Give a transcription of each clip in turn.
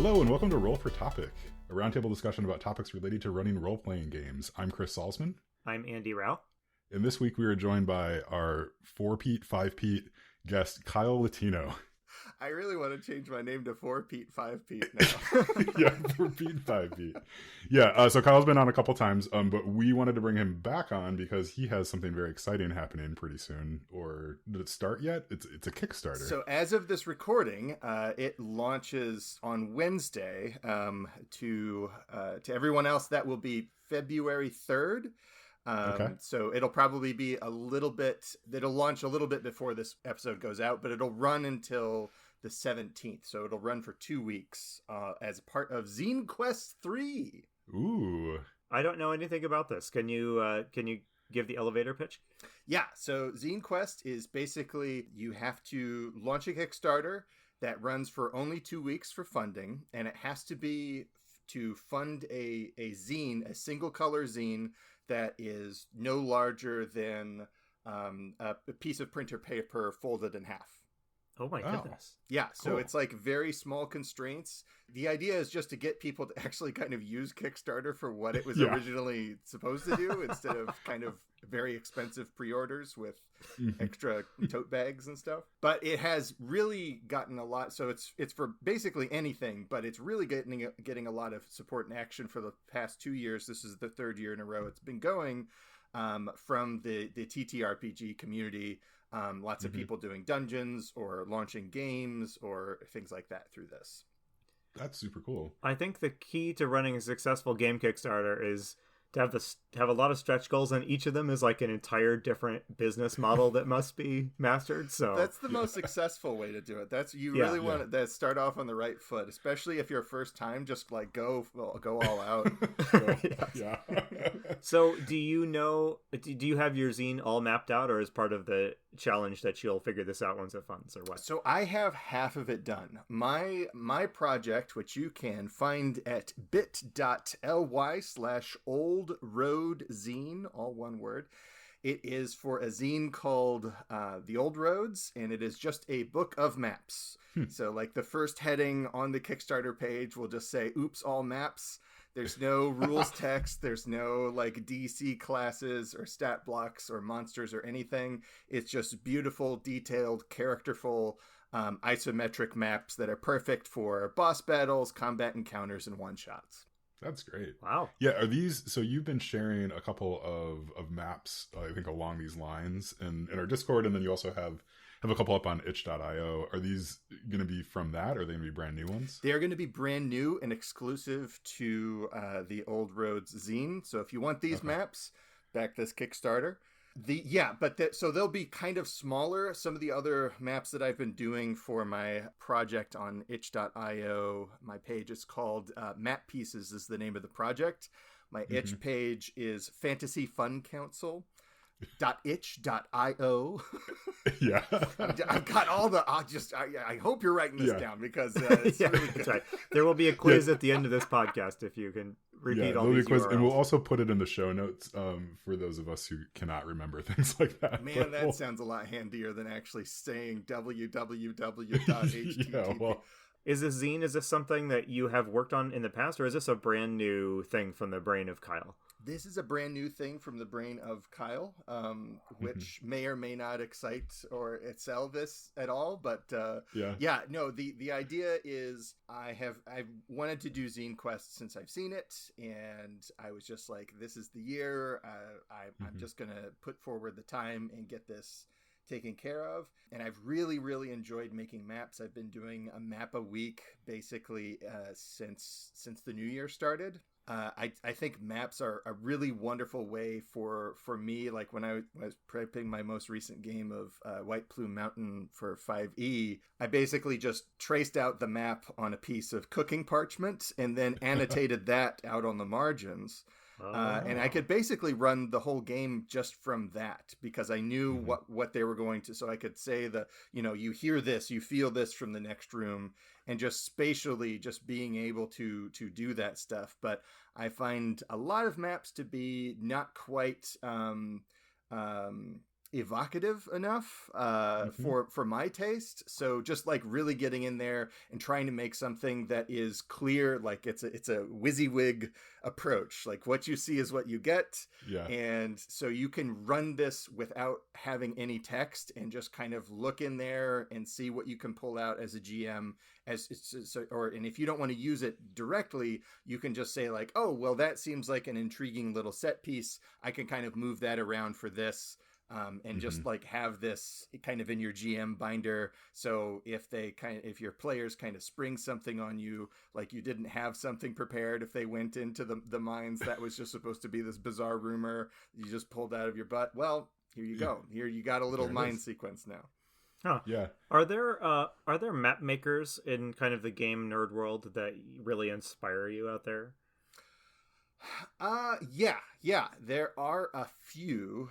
Hello and welcome to Roll for Topic, a roundtable discussion about topics related to running role-playing games. I'm Chris Salzman. I'm Andy Rao. And this week we are joined by our 4-Pete, 5-Pete guest, Kyle Latino. I really want to change my name to 4-Pete, 5-Pete now. Yeah, 4-Pete, 5-Pete. Yeah, so Kyle's been on a couple times, but we wanted to bring him back on because he has something very exciting happening pretty soon. Or did it start yet? It's a Kickstarter. So as of this recording, it launches on Wednesday. To everyone else, that will be February 3rd. Okay. So it'll probably be it'll launch a little bit before this episode goes out, but it'll run until the 17th. So it'll run for 2 weeks as part of Zine Quest 3. Ooh. I don't know anything about this. Can you give the elevator pitch? Yeah. So Zine Quest is basically you have to launch a Kickstarter that runs for only 2 weeks for funding, and it has to be to fund a zine, a single color zine that is no larger than a piece of printer paper folded in half. Oh my goodness. Yeah, so Cool. It's like very small constraints. The idea is just to get people to actually kind of use Kickstarter for what it was originally supposed to do instead of kind of very expensive pre-orders with extra tote bags and stuff. But it has really gotten a lot. So it's for basically anything, but it's really getting a lot of support and action for the past 2 years. This is the third year in a row it's been going from the TTRPG community. Lots of people doing dungeons or launching games or things like that through this. That's super cool. I think the key to running a successful game Kickstarter is to have a lot of stretch goals, and each of them is like an entire different business model that must be mastered. So that's the most successful way to do it. Really want to start off on the right foot, especially if you're first time. Just like go all out. Yeah. So do you have your zine all mapped out, or as part of the challenge that you'll figure this out once it funds, or what? So I have half of it done. My project, which you can find at bit.ly/oldroadzine, all one word. It is for a zine called The Old Roads, and it is just a book of maps. So like the first heading on the Kickstarter page will just say, oops, all maps. There's no rules text. There's no like DC classes or stat blocks or monsters or anything. It's just beautiful, detailed, characterful, isometric maps that are perfect for boss battles, combat encounters, and one-shots. That's great. Wow. Yeah, are these, so you've been sharing a couple of maps, I think, along these lines in our Discord, and then you also have a couple up on itch.io. Are these going to be from that, or are they going to be brand new ones? They're going to be brand new and exclusive to the Old Roads zine. So if you want these maps, back this Kickstarter. So they'll be kind of smaller. Some of the other maps that I've been doing for my project on itch.io, my page is called Map Pieces is the name of the project. My itch page is Fantasy Fun Council. .itch.io. Yeah. I've got all the. I hope you're writing this down because it's really good. That's right. There will be a quiz at the end of this podcast if you can repeat all these URLs. And we'll also put it in the show notes for those of us who cannot remember things like that. Man, that sounds a lot handier than actually saying www.http. Yeah, well, Is this something that you have worked on in the past, or is this a brand new thing from the brain of Kyle? This is a brand new thing from the brain of Kyle, which may or may not excite or excel this at all. But the idea is I've wanted to do Zine Quest since I've seen it, and I was just like, this is the year. I'm just gonna put forward the time and get this taken care of. And I've really, really enjoyed making maps. I've been doing a map a week basically since the new year started. I think maps are a really wonderful way for me. Like when I was prepping my most recent game of White Plume Mountain for 5e, I basically just traced out the map on a piece of cooking parchment and then annotated that out on the margins. And I could basically run the whole game just from that because I knew what they were going to. So I could say you hear this, you feel this from the next room, and just spatially just being able to do that stuff. But I find a lot of maps to be not quite evocative enough for my taste. So just like really getting in there and trying to make something that is clear, like it's a WYSIWYG approach. Like what you see is what you get. Yeah. And so you can run this without having any text and just kind of look in there and see what you can pull out as a GM. And if you don't want to use it directly, you can just say like, oh, well, that seems like an intriguing little set piece. I can kind of move that around for this. And just like have this kind of in your GM binder. So if your players kind of spring something on you, like you didn't have something prepared, if they went into the mines, that was just supposed to be this bizarre rumor you just pulled out of your butt. Well, here you go. Here you got a little mine sequence now. Huh. Yeah. Are there map makers in kind of the game nerd world that really inspire you out there? Yeah. There are a few.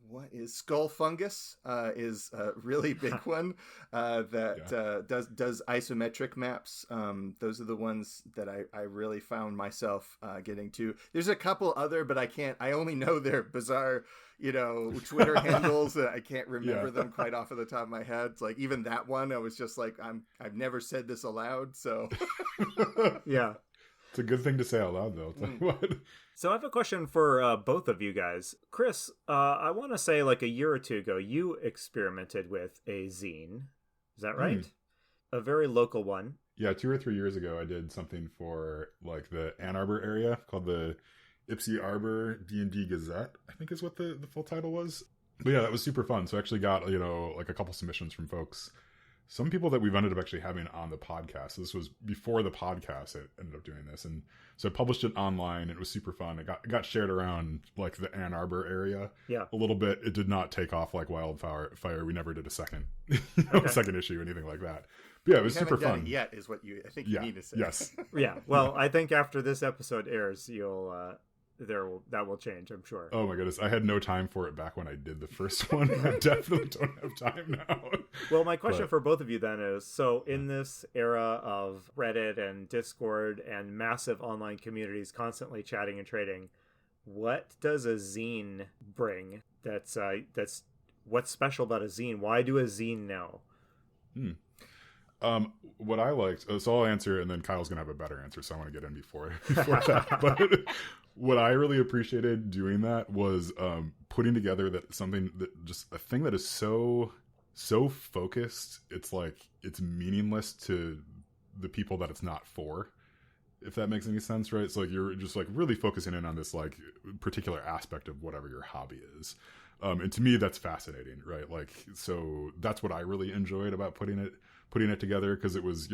What is Skull Fungus is a really big one that does isometric maps. Those are the ones that I really found myself getting to. There's a couple other, but I only know their bizarre, Twitter handles. I can't remember them quite off of the top of my head. It's like even that one, I was just like, I've never said this aloud. So yeah. It's a good thing to say out loud, though. So I have a question for both of you guys. Chris, I want to say like a year or two ago, you experimented with a zine. Is that right? A very local one. Yeah, 2 or 3 years ago, I did something for like the Ann Arbor area called the Ipsy Arbor D&D Gazette, I think is what the full title was. But yeah, that was super fun. So I actually got, like a couple submissions from folks. Some people that we've ended up actually having on the podcast. So this was before the podcast. I ended up doing this, and so I published it online. It was super fun. It got shared around like the Ann Arbor area, a little bit. It did not take off like wildfire. We never did a second, second issue, anything like that. But yeah, it was super fun. Done it yet is what I think you need to say. Yes. Yeah. Well, I think after this episode airs, that will change, I'm sure. Oh my goodness, I had no time for it back when I did the first one. I definitely don't have time now. Well, my question for both of you then is, so in this era of Reddit and Discord and massive online communities constantly chatting and trading, what does a zine bring that's what's special about a zine? Why do a zine now? What I liked, so I'll answer, and then Kyle's gonna have a better answer, so I want to get in before that. But what I really appreciated doing that was putting together just a thing that is so focused. It's like it's meaningless to the people that it's not for, if that makes any sense, right? It's like you're just like really focusing in on this like particular aspect of whatever your hobby is. And to me, that's fascinating, right? Like, so that's what I really enjoyed about putting it together, because it was,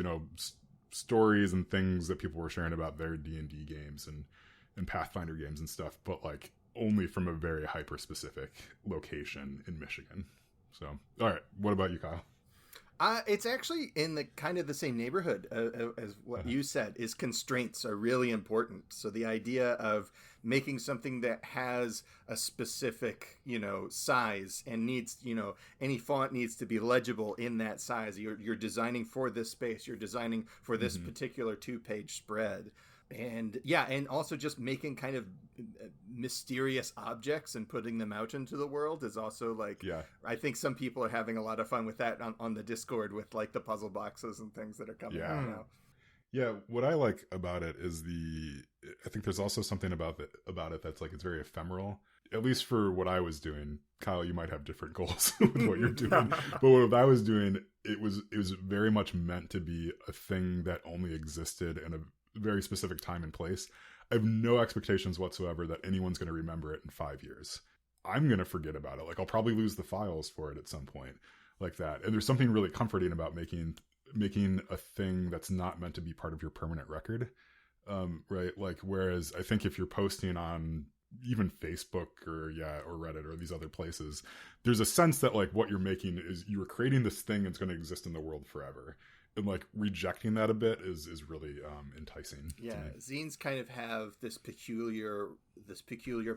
stories and things that people were sharing about their D&D games and Pathfinder games and stuff, but like only from a very hyper specific location in Michigan. So, all right, what about you, Kyle? It's actually in the kind of the same neighborhood as what you said. Is constraints are really important. So the idea of making something that has a specific, size and needs, any font needs to be legible in that size. You're designing for this space. You're designing for this particular 2-page spread. And also just making kind of mysterious objects and putting them out into the world is also like, I think some people are having a lot of fun with that on the Discord with like the puzzle boxes and things that are coming out now. Yeah, what I like about it is I think there's also something about it that's like, it's very ephemeral, at least for what I was doing. Kyle, you might have different goals with what you're doing, but what I was doing, it was very much meant to be a thing that only existed in a very specific time and place. I have no expectations whatsoever that anyone's going to remember it in 5 years. I'm going to forget about it. Like, I'll probably lose the files for it at some point like that. And there's something really comforting about making a thing that's not meant to be part of your permanent record. Right. Like, whereas I think if you're posting on even Facebook or Reddit or these other places, there's a sense that like what you're making is you are creating this thing that's going to exist in the world forever. And like rejecting that a bit is really enticing. Yeah, zines kind of have this peculiar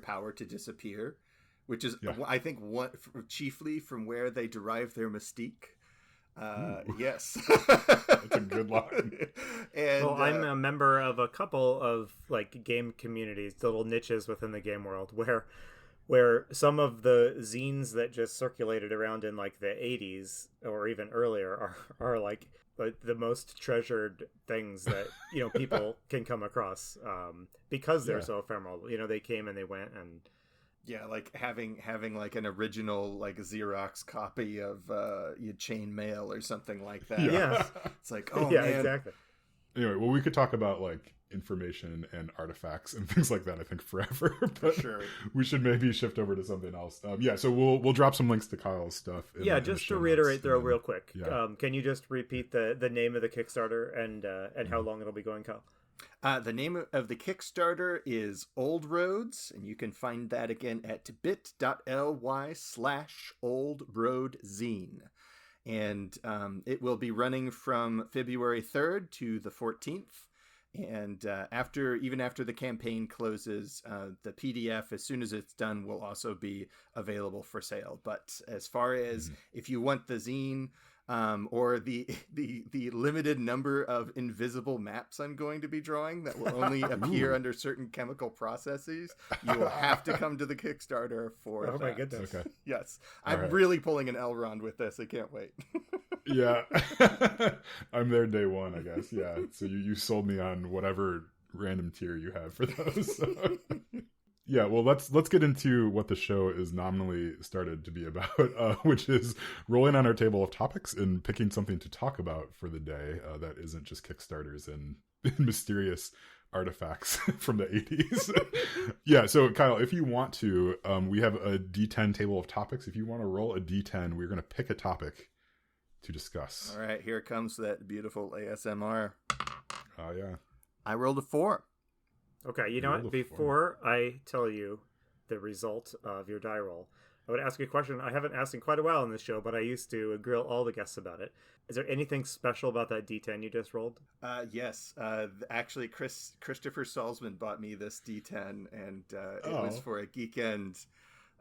power to disappear, which is I think chiefly from where they derive their mystique. Yes, that's a good line. And I'm a member of a couple of like game communities, little niches within the game world, where where some of the zines that just circulated around in like the 80s or even earlier are like the most treasured things that people can come across because they're so ephemeral. They came and they went, and like having like an original like Xerox copy of your chain mail or something like that. Yeah. It's like, oh man. Exactly. Anyway, well, we could talk about like information and artifacts and things like that, I think, forever. But sure. We should maybe shift over to something else. So we'll drop some links to Kyle's stuff. Just to reiterate though, real quick, can you just repeat the name of the Kickstarter and how long it'll be going, Kyle? The name of the Kickstarter is Old Roads, and you can find that again at bit.ly/oldroadzine. And it will be running from February 3rd to the 14th. And after the campaign closes, the PDF, as soon as it's done, will also be available for sale. But as far as if you want the zine or the limited number of invisible maps I'm going to be drawing that will only appear under certain chemical processes, you will have to come to the Kickstarter for that. Oh my goodness. Okay. Yes. I'm really pulling an Elrond with this. I can't wait. Yeah. I'm there day one, I guess. Yeah. So you sold me on whatever random tier you have for those. So. Yeah, well, let's get into what the show is nominally started to be about, which is rolling on our table of topics and picking something to talk about for the day that isn't just Kickstarters and mysterious artifacts from the 80s. Yeah, so Kyle, if you want to, we have a D10 table of topics. If you want to roll a D10, we're going to pick a topic to discuss. All right, here comes that beautiful ASMR. Oh, yeah. I rolled a 4. Okay, you know what? Before I tell you the result of your die roll, I would ask you a question I haven't asked in quite a while on this show, but I used to grill all the guests about it. Is there anything special about that D10 you just rolled? Yes. Actually, Christopher Salzman bought me this D10, and it was for a geekend.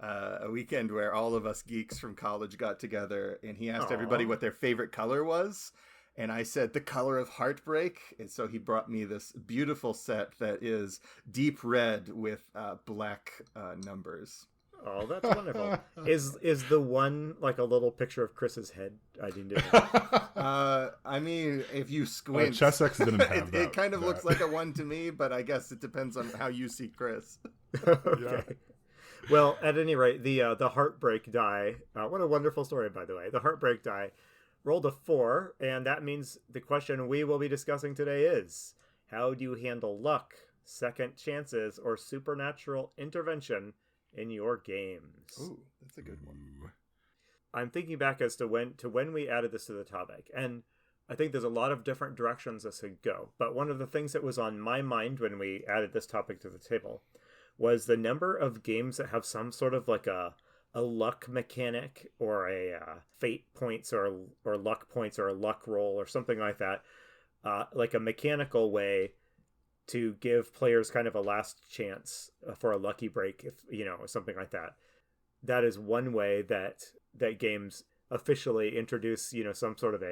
A weekend where all of us geeks from college got together, and he asked everybody what their favorite color was. And I said the color of heartbreak. And so he brought me this beautiful set that is deep red with black numbers. Oh, that's wonderful. Is the one like a little picture of Chris's head? I didn't do it. I mean, if you squint, Chessex didn't have that. It kind of looks like a 1 to me, but I guess it depends on how you see Chris. Okay. Yeah. Well, at any rate, the heartbreak die. What a wonderful story, by the way. The heartbreak die rolled a 4, and that means the question we will be discussing today is: how do you handle luck, second chances, or supernatural intervention in your games? Ooh, that's a good one. I'm thinking back as to when we added this to the topic, and I think there's a lot of different directions this could go. But one of the things that was on my mind when we added this topic to the table was the number of games that have some sort of like a luck mechanic or a fate points or luck points or a luck roll or something like that, like a mechanical way to give players kind of a last chance for a lucky break, if something like that. That is one way that games officially introduce some sort of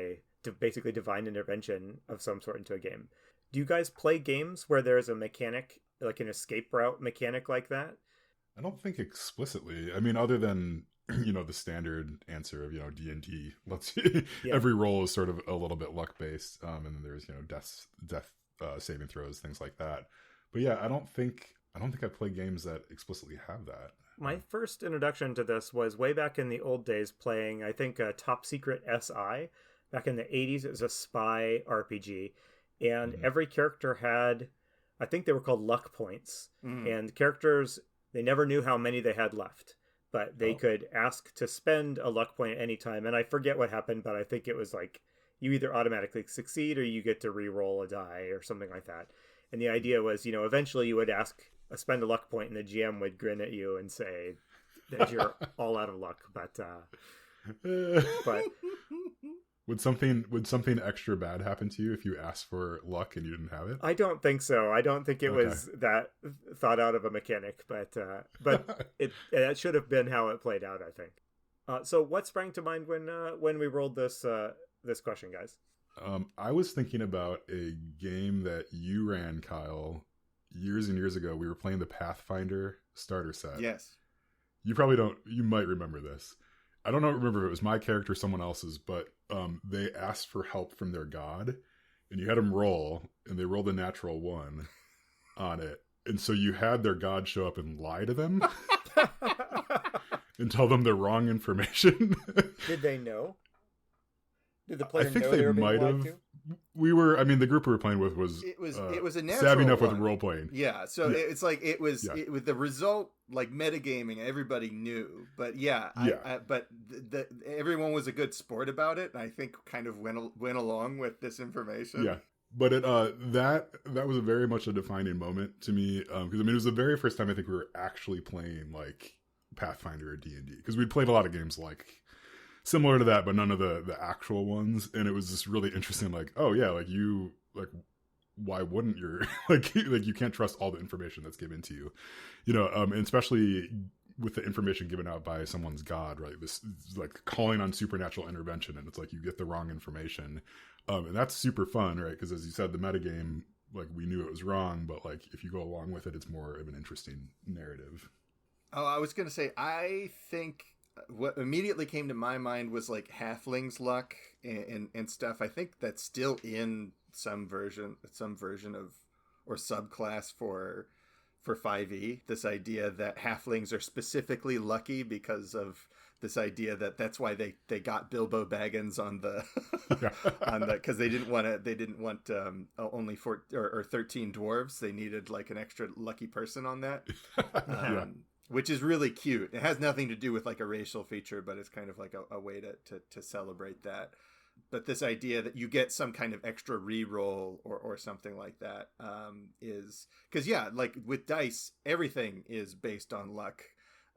basically divine intervention of some sort into a game. Do you guys play games where there's a mechanic, like an escape route mechanic like that? I don't think explicitly. I mean, other than the standard answer of D&D, let's see, every roll is sort of a little bit luck based, and then there's death saving throws, things like that. But yeah, I don't think I play games that explicitly have that. My first introduction to this was way back in the old days, playing I think Top Secret SI back in the 80s. It was a spy RPG, and every character had, I think they were called luck points, and characters, they never knew how many they had left, but they could ask to spend a luck point at any time. And I forget what happened, but I think it was like you either automatically succeed or you get to re-roll a die or something like that. And the idea was, eventually you would spend a luck point, and the GM would grin at you and say that you're all out of luck. But Would something extra bad happen to you if you asked for luck and you didn't have it? I don't think so. I don't think it was that thought out of a mechanic, but it should have been how it played out, I think. So what sprang to mind when we rolled this question, guys? I was thinking about a game that you ran, Kyle, years and years ago. We were playing the Pathfinder starter set. Yes. You probably don't. You might remember this. I don't know. Remember if it was my character or someone else's, but they asked for help from their god, and you had them roll, and they rolled a natural 1 on it, and so you had their god show up and lie to them and tell them the wrong information. Did they know? Did the player I think know they they were being might lied have. to? We were. I mean, the group we were playing with was it was a natural savvy enough one. with role playing. Yeah, so Yeah. it's like it was with the result, like metagaming, everybody knew. But but everyone was a good sport about it, and I think kind of went along with this information. Yeah, but that was very much a defining moment to me, because I mean it was the very first time I think we were actually playing like Pathfinder or D&D, because we'd played a lot of games like similar to that, but none of the actual ones, and it was just really interesting. Like, oh yeah, like you like. Why wouldn't you like you can't trust all the information that's given to you, and especially with the information given out by someone's god, right? This like calling on supernatural intervention, and it's like you get the wrong information, and that's super fun, right? Because as you said, the metagame, like we knew it was wrong, but like if you go along with it, it's more of an interesting narrative. Oh, I was gonna say, I think what immediately came to my mind was like halflings luck and stuff. I think that's still in some version of or subclass for 5e, this idea that halflings are specifically lucky because of this idea that's why they got Bilbo Baggins on the on the, because they didn't want only 4 or 13 dwarves. They needed like an extra lucky person on that. Which is really cute. It has nothing to do with like a racial feature, but it's kind of like a way to celebrate that. But this idea that you get some kind of extra re-roll or something like that is because, like with dice, everything is based on luck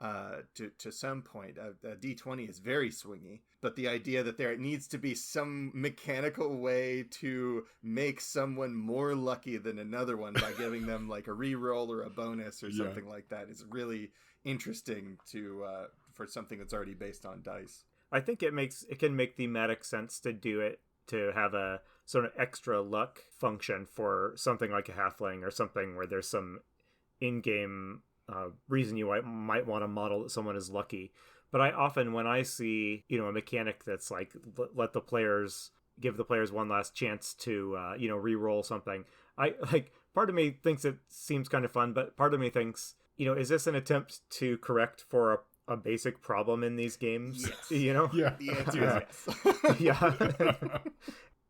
to some point. A D20 is very swingy, but the idea that there needs to be some mechanical way to make someone more lucky than another one by giving them like a re-roll or a bonus or something like that is really interesting for something that's already based on dice. I think it can make thematic sense to do it, to have a sort of extra luck function for something like a halfling or something where there's some in-game reason you might want to model that someone is lucky. But I often, when I see, a mechanic that's like, give the players one last chance to, re-roll something, part of me thinks it seems kind of fun, but part of me thinks, is this an attempt to correct for a basic problem in these games? Yes. Yeah. The answer is yes.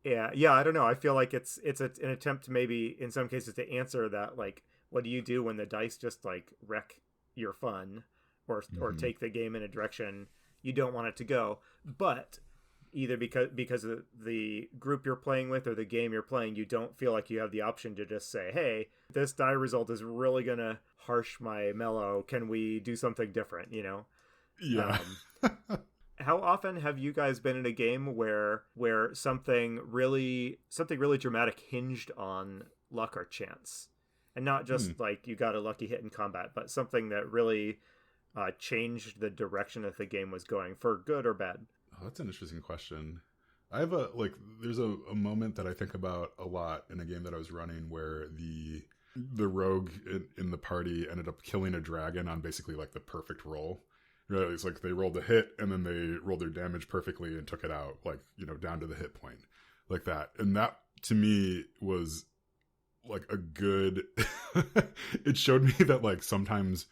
Yeah. I don't know. I feel like it's an attempt maybe in some cases to answer that, like, what do you do when the dice just like wreck your fun or take the game in a direction you don't want it to go? But either because of the group you're playing with or the game you're playing, you don't feel like you have the option to just say, hey, this die result is really gonna harsh my mellow. Can we do something different? Yeah. How often have you guys been in a game where something really dramatic hinged on luck or chance, and not just like you got a lucky hit in combat, but something that really changed the direction that the game was going for good or bad? Oh, that's an interesting question. I have there's a moment that I think about a lot in a game that I was running where the rogue in the party ended up killing a dragon on basically like the perfect roll. Right? It's like they rolled a hit and then they rolled their damage perfectly and took it out, like, down to the hit point, like that. And that to me was like a good, it showed me that like sometimes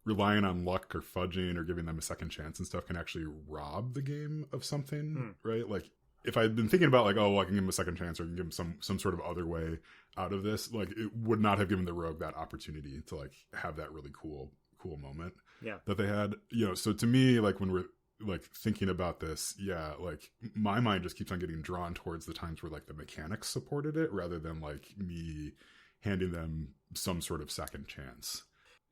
relying on luck or fudging or giving them a second chance and stuff can actually rob the game of something, right? Like if I'd been thinking about like, oh, well, I can give him a second chance or I can give him some sort of other way out of this, like it would not have given the rogue that opportunity to like have that really cool moment that they had. So to me, like when we're like thinking about this, like my mind just keeps on getting drawn towards the times where like the mechanics supported it rather than like me handing them some sort of second chance.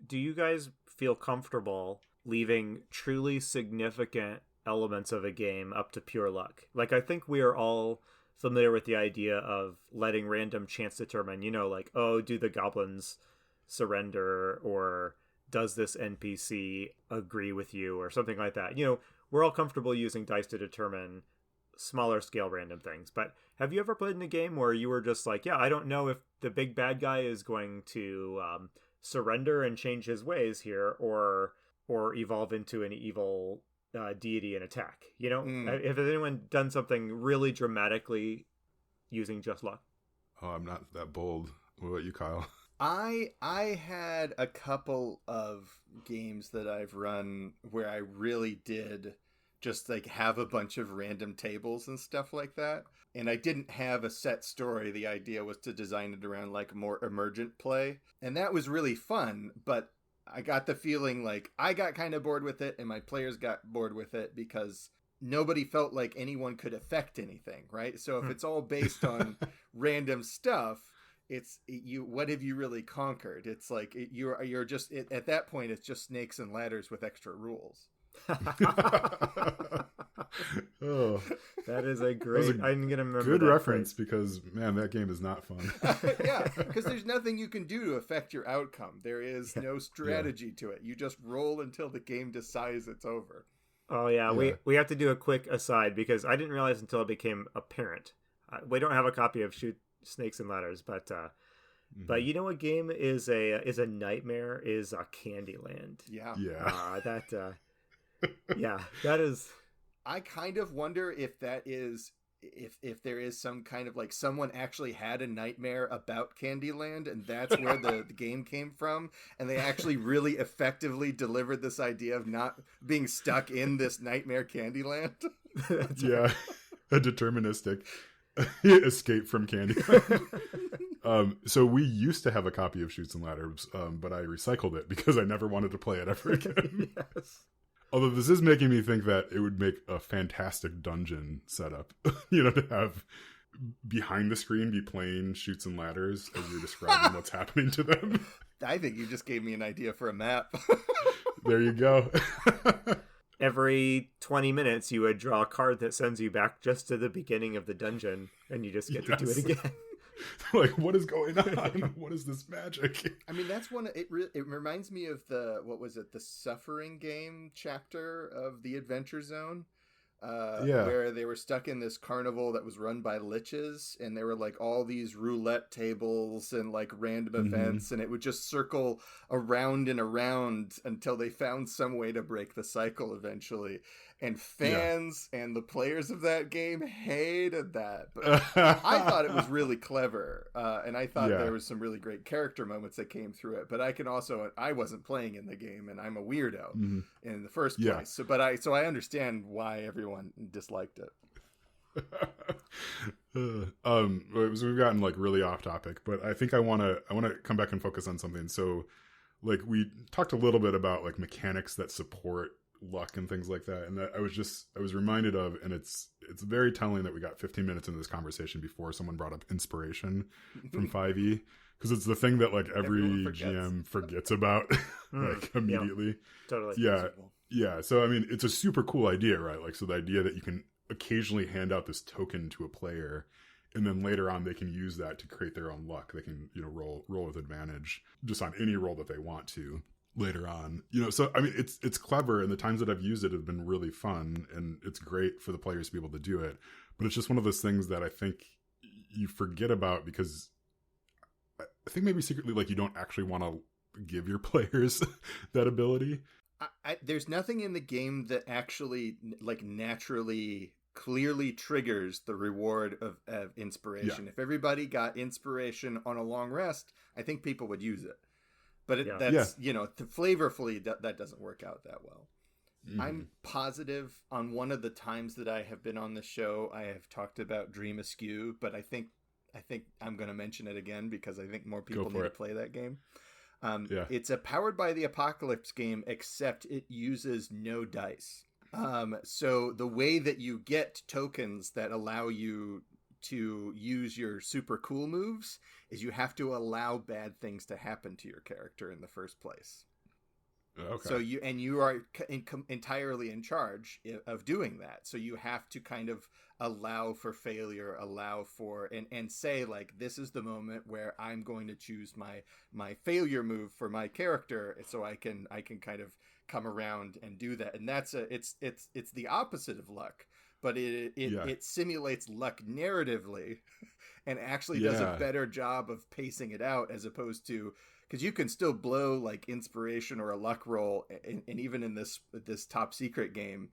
Do you guys feel comfortable leaving truly significant elements of a game up to pure luck? Like, I think we are all familiar with the idea of letting random chance determine, like, oh, do the goblins surrender, or does this NPC agree with you, or something like that. We're all comfortable using dice to determine smaller scale random things. But have you ever played in a game where you were just like, I don't know if the big bad guy is going to surrender and change his ways here, or or evolve into an evil deity and attack. You know, has anyone done something really dramatically using just luck? Oh, I'm not that bold. What about you, Kyle? I had a couple of games that I've run where I really did just like have a bunch of random tables and stuff like that. And I didn't have a set story. The idea was to design it around like more emergent play. And that was really fun, but I got the feeling like I got kind of bored with it and my players got bored with it because nobody felt like anyone could affect anything, right? So if it's all based on random stuff, it's you. What have you really conquered? It's like you're just at that point. It's just snakes and ladders with extra rules. Oh, that is a great. I'm gonna remember good that reference phrase. because man, that game is not fun. Yeah, because there's nothing you can do to affect your outcome. There is no strategy to it. You just roll until the game decides it's over. Oh yeah, we have to do a quick aside because I didn't realize until it became apparent. We don't have a copy of Shoot Snakes and Ladders, but you know what game is a nightmare is Candyland. Yeah. That is. I kind of wonder if that is if there is some kind of like someone actually had a nightmare about Candyland and that's where the game came from, and they actually really effectively delivered this idea of not being stuck in this nightmare Candyland. Yeah, a deterministic escape from Candyland. So we used to have a copy of Shoots and Ladders, but I recycled it because I never wanted to play it ever again. Yes. Although this is making me think that it would make a fantastic dungeon setup, to have behind the screen be playing Shoots and Ladders as you're describing what's happening to them. I think you just gave me an idea for a map. There you go. Every 20 minutes, you would draw a card that sends you back just to the beginning of the dungeon, and you just get to do it again. Like, what is going on? What is this magic? I mean, that's one. It reminds me of the Suffering game chapter of the Adventure Zone, where they were stuck in this carnival that was run by liches, and there were like all these roulette tables and like random events, and it would just circle around and around until they found some way to break the cycle eventually. And fans and the players of that game hated that. But I thought it was really clever. And I thought there was some really great character moments that came through it. But I wasn't playing in the game and I'm a weirdo in the first place. So I understand why everyone disliked it. We've gotten like really off topic, but I think I want to come back and focus on something. So like we talked a little bit about like mechanics that support luck and things like that, and that I was reminded of, and it's very telling that we got 15 minutes into this conversation before someone brought up inspiration from 5e, because it's the thing that like every GM forgets about like immediately. Totally. Yeah, so I mean it's a super cool idea, right? Like, so the idea that you can occasionally hand out this token to a player and then later on they can use that to create their own luck. They can roll with advantage just on any roll that they want to later on, so I mean it's clever, and the times that I've used it have been really fun, and it's great for the players to be able to do it. But it's just one of those things that I think you forget about because I think maybe secretly like you don't actually want to give your players that ability. There's nothing in the game that actually like naturally clearly triggers the reward of inspiration. If everybody got inspiration on a long rest, I think people would use it. But that's flavorfully that doesn't work out that well. I'm positive on one of the times that I have been on the show, I have talked about Dream Askew, but I think I'm going to mention it again because I think more people need to play that game. It's a Powered by the Apocalypse game, except it uses no dice. So the way that you get tokens that allow you to use your super cool moves is you have to allow bad things to happen to your character in the first place. Okay. So you are entirely in charge of doing that. So you have to kind of allow for failure, allow for and say like, this is the moment where I'm going to choose my failure move for my character, so I can kind of come around and do that. And that's it's the opposite of luck. But it simulates luck narratively and actually does a better job of pacing it out as opposed to because you can still blow like inspiration or a luck roll, and even in this top secret game,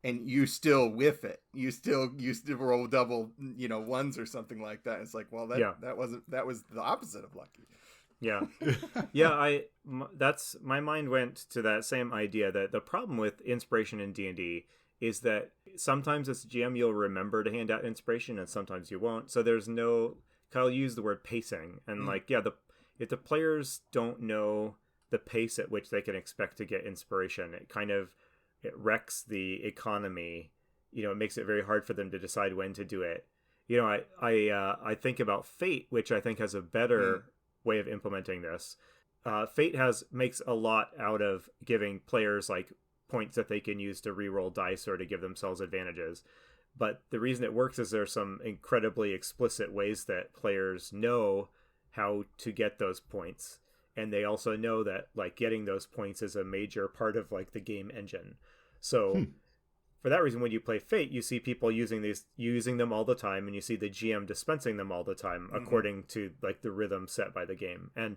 and you still whiff it. You still roll double, ones or something like that. It's like, well, that was the opposite of lucky. Yeah. Yeah, that's my mind went to that same idea, that the problem with inspiration in D&D is that sometimes as GM you'll remember to hand out inspiration and sometimes you won't. So there's no, Kyle used the word pacing, and if the players don't know the pace at which they can expect to get inspiration, it wrecks the economy. It makes it very hard for them to decide when to do it. I think about Fate, which I think has a better way of implementing this. Fate makes a lot out of giving players like points that they can use to reroll dice or to give themselves advantages. But the reason it works is there's some incredibly explicit ways that players know how to get those points. And they also know that like getting those points is a major part of like the game engine. So for that reason, when you play Fate, you see people using them all the time, and you see the GM dispensing them all the time according to like the rhythm set by the game. And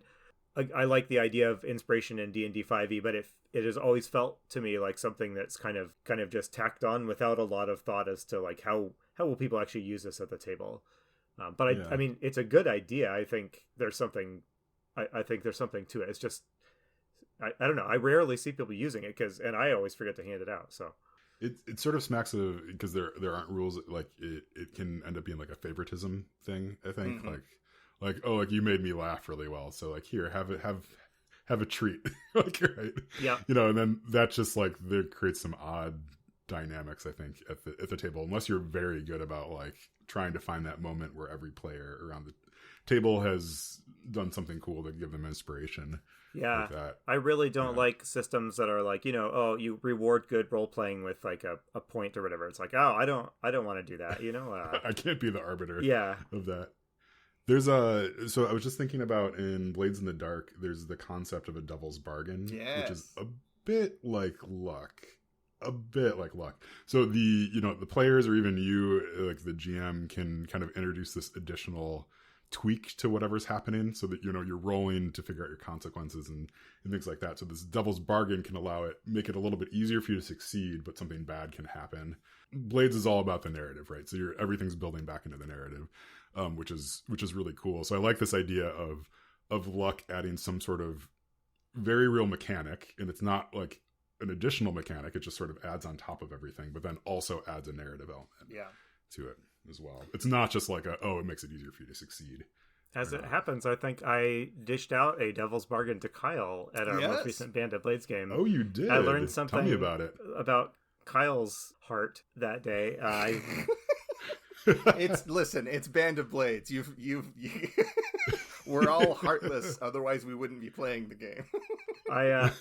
I like the idea of inspiration in D&D 5e, but it has always felt to me like something that's kind of just tacked on without a lot of thought as to like how will people actually use this at the table. I mean, it's a good idea. I think there's something. I think there's something to it. It's just I don't know. I rarely see people using it and I always forget to hand it out. So it sort of smacks of, because there aren't rules, like it can end up being like a favoritism thing. I think like oh, like you made me laugh really well, so like here have a treat. Like, right, yeah, and then that just like there creates some odd dynamics, I think, at the table, unless you're very good about like trying to find that moment where every player around the table has done something cool to give them inspiration. Yeah, like that. I really don't like systems that are like, oh, you reward good role playing with like a point or whatever. It's like, oh, I don't want to do that. I can't be the arbiter. Yeah. Of that. There's so I was just thinking about in Blades in the Dark, there's the concept of a devil's bargain, which is a bit like luck. So the players, or even you, like the GM, can kind of introduce this additional tweak to whatever's happening, so that you're rolling to figure out your consequences and things like that. So this devil's bargain can make it a little bit easier for you to succeed, but something bad can happen. Blades is all about the narrative, right? So everything's building back into the narrative, which is really cool. So I like this idea of luck adding some sort of very real mechanic, and it's not like an additional mechanic, it just sort of adds on top of everything, but then also adds a narrative element to it as well. It's not just like it makes it easier for you to succeed. As it happens, I think I dished out a devil's bargain to Kyle at our most recent Band of Blades game. Oh, you did? I learned something. Tell me about it. About Kyle's heart that day. It's Band of Blades. We're all heartless, otherwise we wouldn't be playing the game. I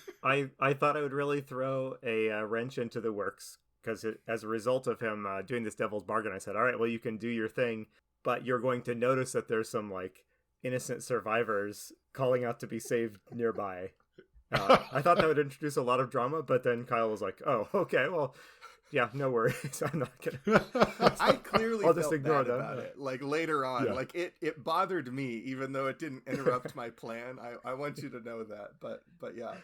thought I would really throw a wrench into the works, because as a result of him doing this devil's bargain, I said, all right, well, you can do your thing, but you're going to notice that there's some like innocent survivors calling out to be saved nearby. I thought that would introduce a lot of drama, but then Kyle was like, oh, okay, well, yeah, no worries. I'm not gonna. I clearly I'll just felt ignore bad them. about it. Like later on, like it bothered me, even though it didn't interrupt my plan. I want you to know that, but yeah,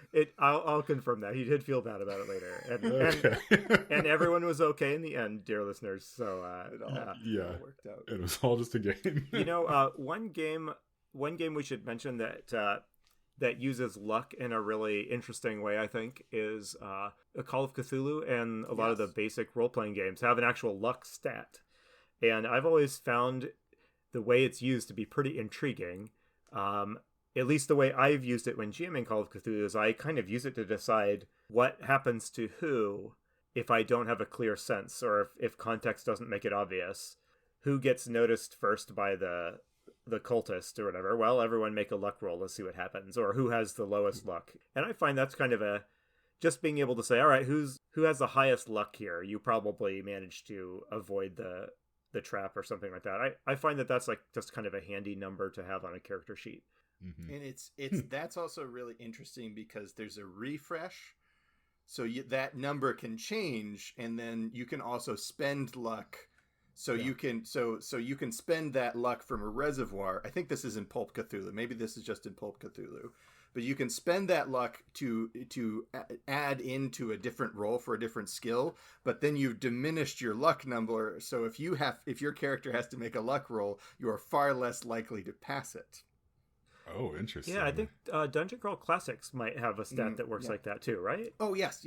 I'll confirm that he did feel bad about it later, and everyone was okay in the end, dear listeners. So it all worked out. It was all just a game. One game we should mention that uses luck in a really interesting way, I think, is a Call of Cthulhu, and a lot of the basic role-playing games have an actual luck stat. And I've always found the way it's used to be pretty intriguing. At least the way I've used it when GMing Call of Cthulhu is I kind of use it to decide what happens to who if I don't have a clear sense, or if context doesn't make it obvious. Who gets noticed first by the cultist or whatever? Well, everyone make a luck roll, let's see what happens. Or who has the lowest luck? And I find that's kind of just being able to say, all right, who has the highest luck here? You probably managed to avoid the trap or something like that. I find that's like just kind of a handy number to have on a character sheet. Mm-hmm. And it's that's also really interesting because there's a refresh, so that number can change, and then you can also spend luck. So you can you can spend that luck from a reservoir. I think this is in Pulp Cthulhu. Maybe this is just in Pulp Cthulhu. but you can spend that luck to add into a different roll for a different skill, but then you've diminished your luck number. So if your character has to make a luck roll, you are far less likely to pass it. Oh, interesting. Yeah, I think Dungeon Crawl Classics might have a stat that works like that too, right? Oh, yes.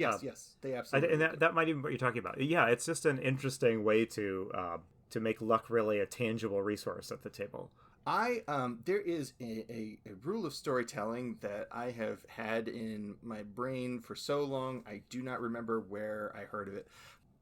They absolutely and that might even be what you're talking about. Yeah, it's just an interesting way to make luck really a tangible resource at the table. There is a rule of storytelling that I have had in my brain for so long. I do not remember where I heard of it.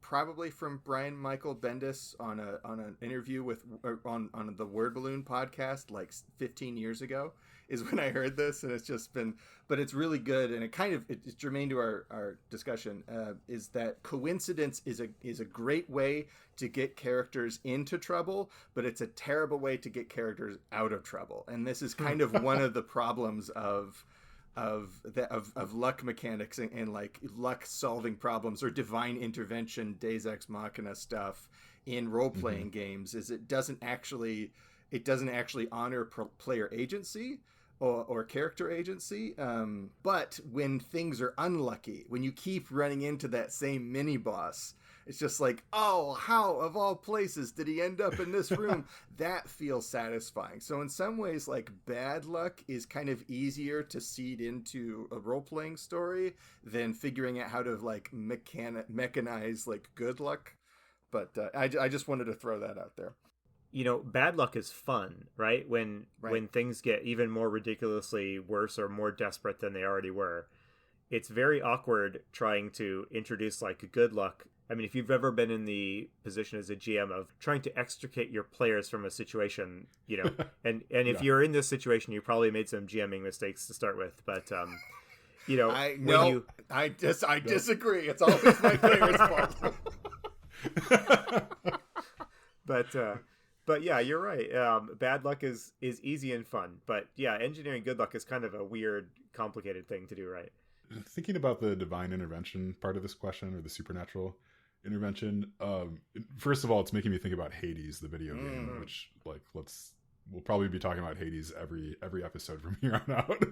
Probably from Brian Michael Bendis on an interview on the Word Balloon podcast like 15 years ago is when I heard this, and it's just been, but it's really good, and it's germane to our discussion. Is that coincidence is a great way to get characters into trouble, but it's a terrible way to get characters out of trouble, and this is kind of one of the problems of luck mechanics and like luck solving problems or divine intervention, Deus Ex Machina stuff in role-playing games is it doesn't actually honor player agency or character agency, but when things are unlucky, when you keep running into that same mini boss, it's just like, oh, how of all places did he end up in this room? That feels satisfying. So in some ways, like, bad luck is kind of easier to seed into a role-playing story than figuring out how to like mechanize like good luck. But I just wanted to throw that out there. You know, bad luck is fun, right? When things get even more ridiculously worse or more desperate than they already were, it's very awkward trying to introduce like good luck. I mean, if you've ever been in the position as a GM of trying to extricate your players from a situation, you know, and if you're in this situation, you probably made some GMing mistakes to start with, but you know, I disagree. It's always my players' fault. But yeah, you're right. Bad luck is easy and fun, but yeah, engineering good luck is kind of a weird, complicated thing to do, right? Thinking about the divine intervention part of this question, or the supernatural intervention, first of all, it's making me think about Hades, the video game, which like we'll probably be talking about Hades every episode from here on out.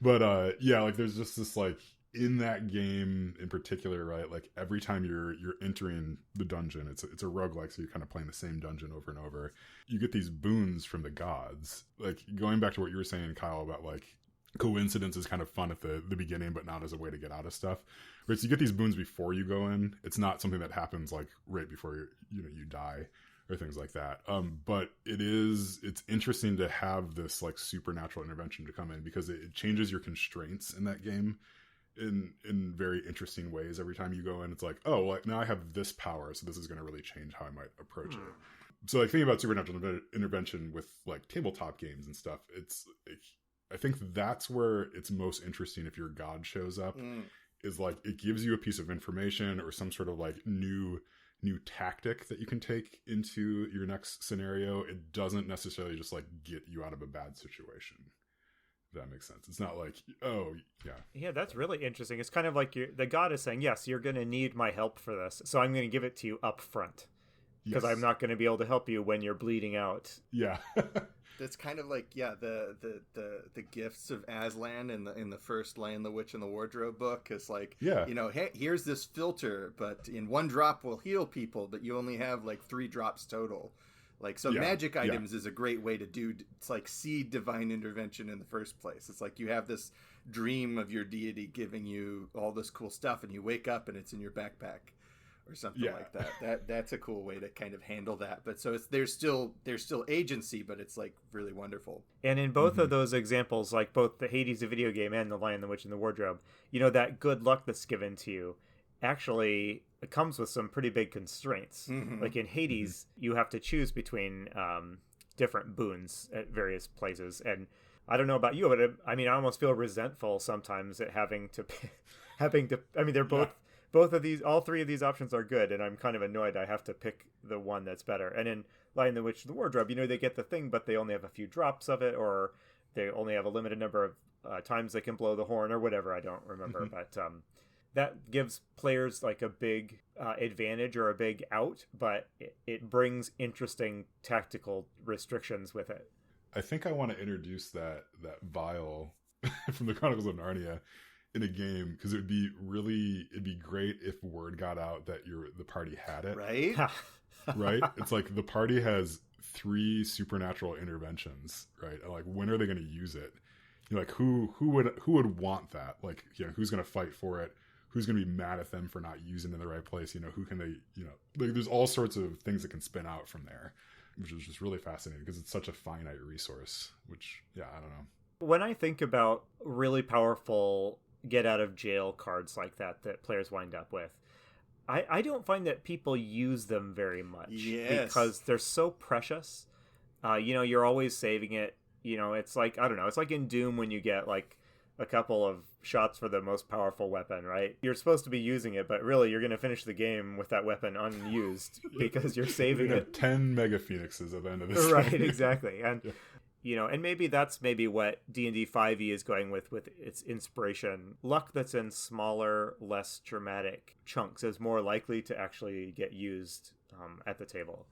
But yeah, like there's just this like in that game in particular, right? Like every time you're entering the dungeon, it's a roguelike, so you're kind of playing the same dungeon over and over. You get these boons from the gods. Like going back to what you were saying, Kyle, about like coincidence is kind of fun at the beginning, but not as a way to get out of stuff. Right? So you get these boons before you go in. It's not something that happens like right before you die or things like that. But it's interesting to have this like supernatural intervention to come in because it changes your constraints in that game in very interesting ways. Every time you go in, it's like, oh, like now I have this power, so this is going to really change how I might approach it. So like thinking about supernatural intervention with like tabletop games and stuff, I think that's where it's most interesting if your god shows up, is like it gives you a piece of information or some sort of like new tactic that you can take into your next scenario. It doesn't necessarily just like get you out of a bad situation. If that makes sense. It's not like, oh, yeah. Yeah, that's really interesting. It's kind of like the god is saying, yes, you're going to need my help for this, so I'm going to give it to you up front. Because I'm not going to be able to help you when you're bleeding out. Yeah. That's kind of like, yeah, the gifts of Aslan in the first Lion, the Witch, and the Wardrobe book is like, yeah, you know, hey, here's this filter, but in one drop will heal people, but you only have like 3 drops total. Like, so magic items is a great way to do, it's like seed divine intervention in the first place. It's like you have this dream of your deity giving you all this cool stuff, and you wake up and it's in your backpack or something like that. That's a cool way to kind of handle that. But so there's still agency, but it's like really wonderful. And in both of those examples, like both the Hades the video game and the Lion, the Witch, and the Wardrobe, you know, that good luck that's given to you actually it comes with some pretty big constraints. Like in Hades, you have to choose between different boons at various places. And I don't know about you, but I mean, I almost feel resentful sometimes at having to, I mean, they're both, all 3 of these options are good. And I'm kind of annoyed I have to pick the one that's better. And in Lion, the Witch, the Wardrobe, you know, they get the thing, but they only have a few drops of it, or they only have a limited number of times they can blow the horn or whatever. I don't remember, but that gives players like a big advantage or a big out, but it brings interesting tactical restrictions with it. I think I want to introduce that vial from the Chronicles of Narnia in a game, because it'd be great if word got out that the party had it. Right? Right? It's like the party has 3 supernatural interventions, right? And like, when are they going to use it? You're like, who would want that? Like, who's going to fight for it? Who's going to be mad at them for not using it in the right place? Who can they, like, there's all sorts of things that can spin out from there, which is just really fascinating because it's such a finite resource, which, I don't know. When I think about really powerful get out of jail cards like that players wind up with, I don't find that people use them very much. Yes. Because they're so precious. You're always saving it. It's like, I don't know, it's like in Doom when you get like a couple of shots for the most powerful weapon, right? You're supposed to be using it, but really you're going to finish the game with that weapon unused because you're saving it. 10 mega phoenixes at the end of this. Right, exactly. And and maybe that's what D&D 5e is going with its inspiration. Luck that's in smaller, less dramatic chunks is more likely to actually get used at the table.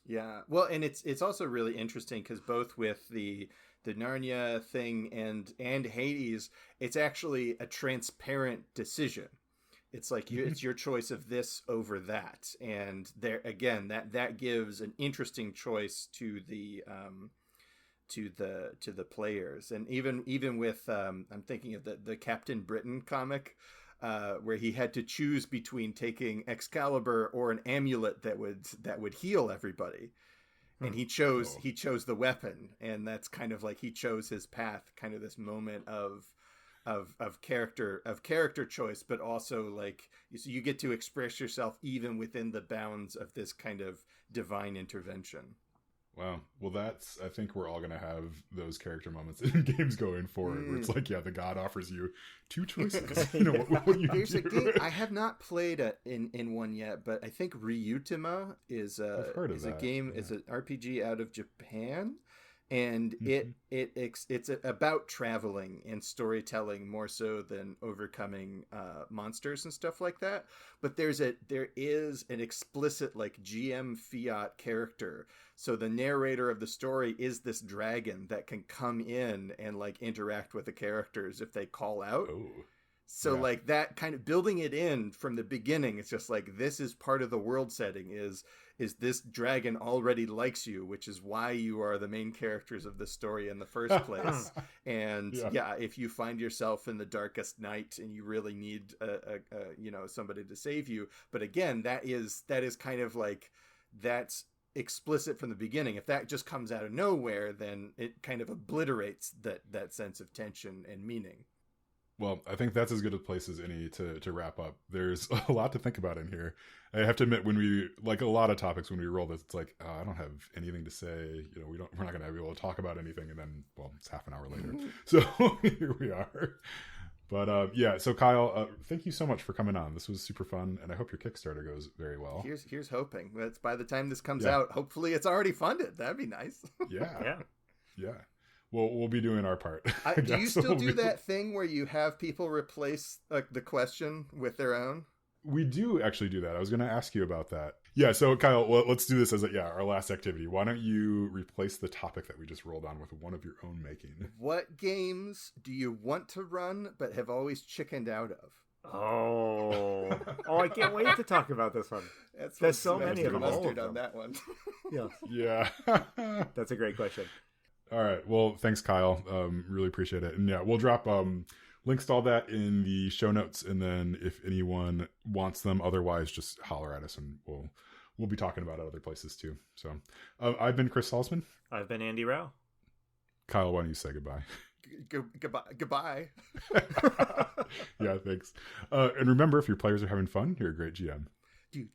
Yeah, well, and it's also really interesting because both with the Narnia thing and Hades, it's actually a transparent decision. It's like it's your choice of this over that, and there again that gives an interesting choice to the players. And even with I'm thinking of the Captain Britain comic, where he had to choose between taking Excalibur or an amulet that would heal everybody, and he chose the weapon, and that's kind of like he chose his path, kind of this moment of character choice, but also like you get to express yourself even within the bounds of this kind of divine intervention. Wow. Well, I think we're all going to have those character moments in games going forward where it's like, the God offers you 2 choices. What you There's do? a game, I have not played in one yet, but I think Ryutima is a game, is an RPG out of Japan. And it's about traveling and storytelling more so than overcoming monsters and stuff like that. But there is an explicit like GM fiat character. So the narrator of the story is this dragon that can come in and like interact with the characters if they call out. Oh. So like that kind of building it in from the beginning, it's just like, this is part of the world setting is this dragon already likes you, which is why you are the main characters of the story in the first place. And if you find yourself in the darkest night and you really need somebody to save you. But again, that is kind of like, that's explicit from the beginning. If that just comes out of nowhere, then it kind of obliterates that sense of tension and meaning. Well, I think that's as good a place as any to wrap up. There's a lot to think about in here. I have to admit, when we, like a lot of topics, when we roll this, it's like, I don't have anything to say. We're not going to be able to talk about anything. And then, well, it's half an hour later. So here we are. But so Kyle, thank you so much for coming on. This was super fun. And I hope your Kickstarter goes very well. Here's hoping. That's by the time this comes out, hopefully it's already funded. That'd be nice. Yeah. Well, we'll be doing our part. Do you still do that thing where you have people replace the question with their own? We do actually do that. I was going to ask you about that. Yeah, so Kyle, let's do this as our last activity. Why don't you replace the topic that we just rolled on with one of your own making? What games do you want to run but have always chickened out of? Oh, I can't wait to talk about this one. There's so many of them. Mustard on that one. Yeah. That's a great question. All right. Well, thanks, Kyle. Really appreciate it. And we'll drop links to all that in the show notes. And then if anyone wants them, otherwise just holler at us and we'll be talking about it other places too. So I've been Chris Salzman. I've been Andy Rao. Kyle, why don't you say goodbye? Goodbye. Yeah, thanks. And remember, if your players are having fun, you're a great GM. Do.